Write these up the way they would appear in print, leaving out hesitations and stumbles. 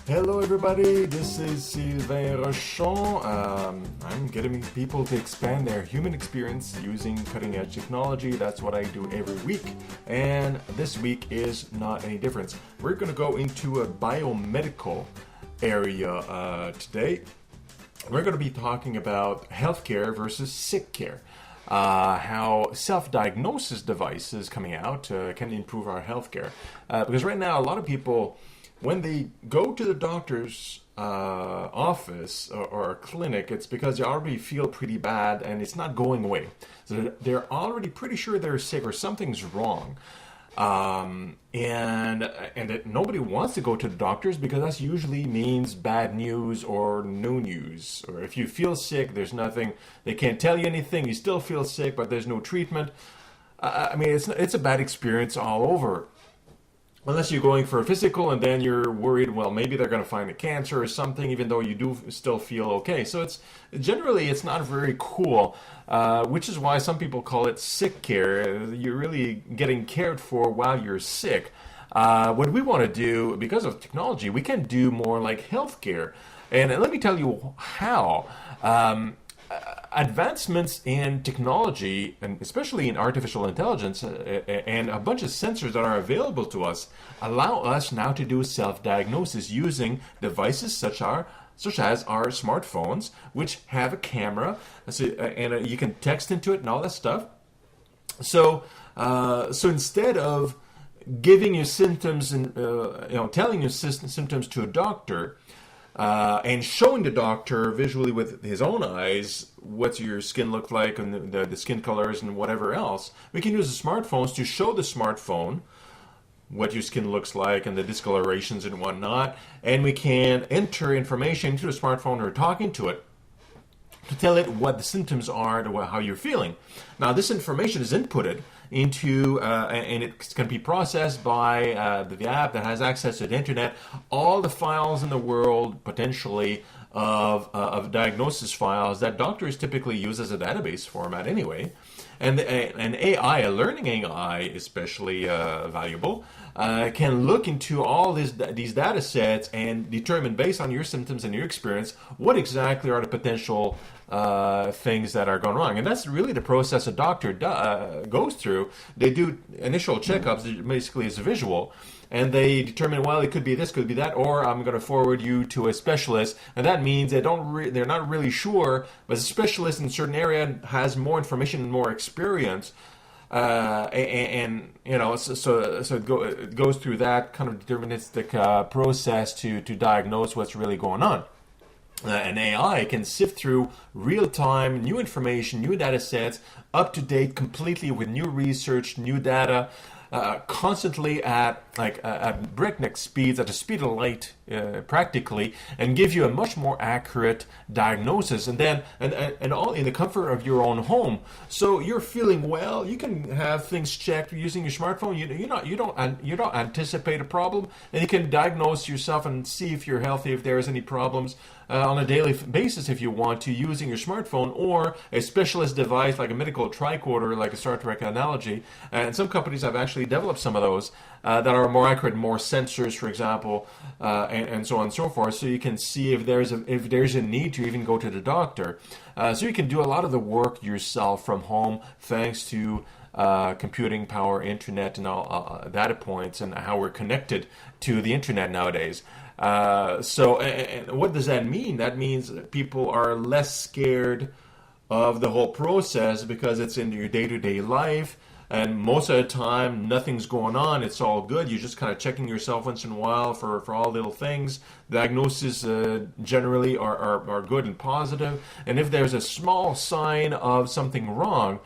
Hello everybody, this is Sylvain Rochon. I'm getting people to expand their human experience using cutting edge technology. That's what I do every week, and this week is not any different. We're going to go into a biomedical area today. We're going to be talking about healthcare versus sick care. How self-diagnosis devices coming out can improve our healthcare. Because right now, a lot of people, when they go to the doctor's office or clinic, it's because they already feel pretty bad and it's not going away. So they're already pretty sure they're sick or something's wrong. And nobody wants to go to the doctors because that usually means bad news or no news. Or if you feel sick, there's nothing, they can't tell you anything, you still feel sick, but there's no treatment. I mean, it's a bad experience all over. Unless you're going for a physical and then you're worried, well, maybe they're going to find a cancer or something, even though you do still feel okay. So it's not very cool, which is why some people call it sick care. You're really getting cared for while you're sick. What we want to do, because of technology, we can do more like healthcare. And let me tell you how. Advancements in technology, and especially in artificial intelligence, and a bunch of sensors that are available to us, allow us now to do self-diagnosis using devices such as our smartphones, which have a camera, and you can text into it and all that stuff. So instead of giving you symptoms and telling you symptoms to a doctor, and showing the doctor visually with his own eyes what your skin look like and the skin colors and whatever else, we can use the smartphones to show the smartphone what your skin looks like and the discolorations and whatnot, and we can enter information into the smartphone or talking to it to tell it what the symptoms are, to how you're feeling. Now, this information is inputted into, and it can be processed by the app that has access to the internet, all the files in the world, potentially, of diagnosis files that doctors typically use as a database format anyway. And an AI, a learning AI, especially valuable, can look into all these data sets and determine, based on your symptoms and your experience, what exactly are the potential things that are going wrong. And that's really the process a doctor goes through. They do initial checkups, basically as a visual, and they determine, well, it could be this, could be that, or I'm going to forward you to a specialist. And that means they're not really sure, but a specialist in a certain area has more information and more experience. So it goes through that kind of deterministic process to diagnose what's really going on. An AI can sift through real-time, new information, new data sets, up to date completely with new research, new data, constantly at breakneck speeds, at the speed of light, practically, and give you a much more accurate diagnosis, and then and all in the comfort of your own home. So you're feeling well. You can have things checked using your smartphone. You don't anticipate a problem, and you can diagnose yourself and see if you're healthy, if there's any problems on a daily basis if you want to, using your smartphone or a specialist device like a medical tricorder, like a Star Trek analogy. And some companies have actually developed some of those that are more accurate, more sensors, for example, and so on and so forth. So you can see if there's a need to even go to the doctor. So you can do a lot of the work yourself from home, thanks to computing power, internet, and all data points, and how we're connected to the internet nowadays. So what does that mean? That means people are less scared of the whole process because it's in your day-to-day life, and most of the time nothing's going on, it's all good. You're just kind of checking yourself once in a while for all little things. Diagnoses generally are good and positive, and if there's a small sign of something wrong,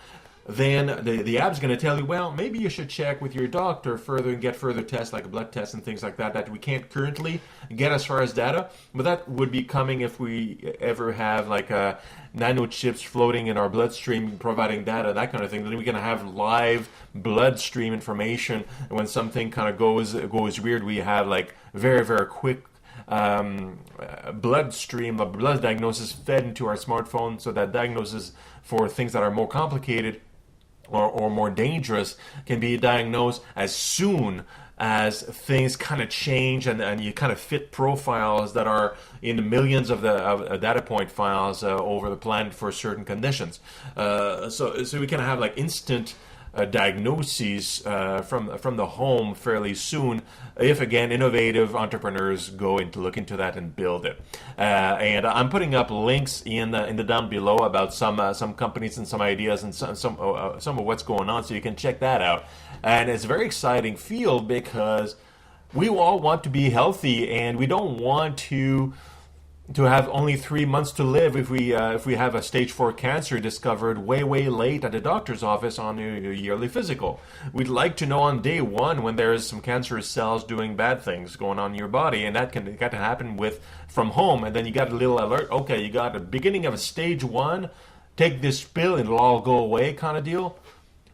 then the app's going to tell you, well, maybe you should check with your doctor further and get further tests like a blood test and things like that we can't currently get as far as data. But that would be coming if we ever have like nanochips floating in our bloodstream providing data, that kind of thing. Then we're going to have live bloodstream information. And when something kind of goes weird, we have like very, very quick bloodstream, a blood diagnosis fed into our smartphone, so that diagnosis for things that are more complicated or more dangerous can be diagnosed as soon as things kind of change and you kind of fit profiles that are in the millions of data point files over the planet for certain conditions. So we can have like instant diagnoses from the home fairly soon if, again, innovative entrepreneurs go into look into that and build it. And I'm putting up links in the down below about some companies and some ideas and some of what's going on, so you can check that out. And it's a very exciting field because we all want to be healthy, and we don't want to have only 3 months to live if we have a stage 4 cancer discovered way late at the doctor's office on a yearly physical. We'd like to know on day 1 when there's some cancerous cells doing bad things going on in your body, and that can happen from home. And then you got a little alert. Okay, you got a beginning of a stage 1. Take this pill and it'll all go away, kind of deal.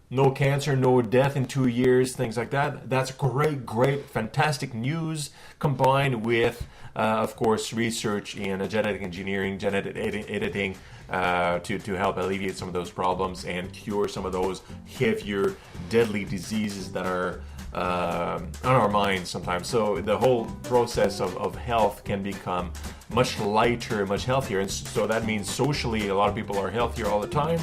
No cancer, no death in 2 years, things like that. That's great, fantastic news combined with, of course, research in genetic engineering, genetic editing to help alleviate some of those problems and cure some of those heavier, deadly diseases that are on our minds sometimes. So the whole process of health can become much lighter, much healthier. And so that means socially, a lot of people are healthier all the time.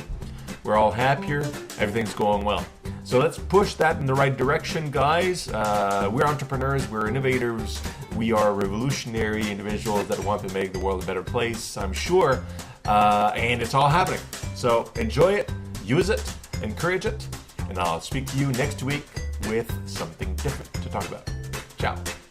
We're all happier. Everything's going well. So let's push that in the right direction, guys. We're entrepreneurs. We're innovators. We are revolutionary individuals that want to make the world a better place, I'm sure. And it's all happening. So enjoy it, use it, encourage it. And I'll speak to you next week with something different to talk about. Ciao.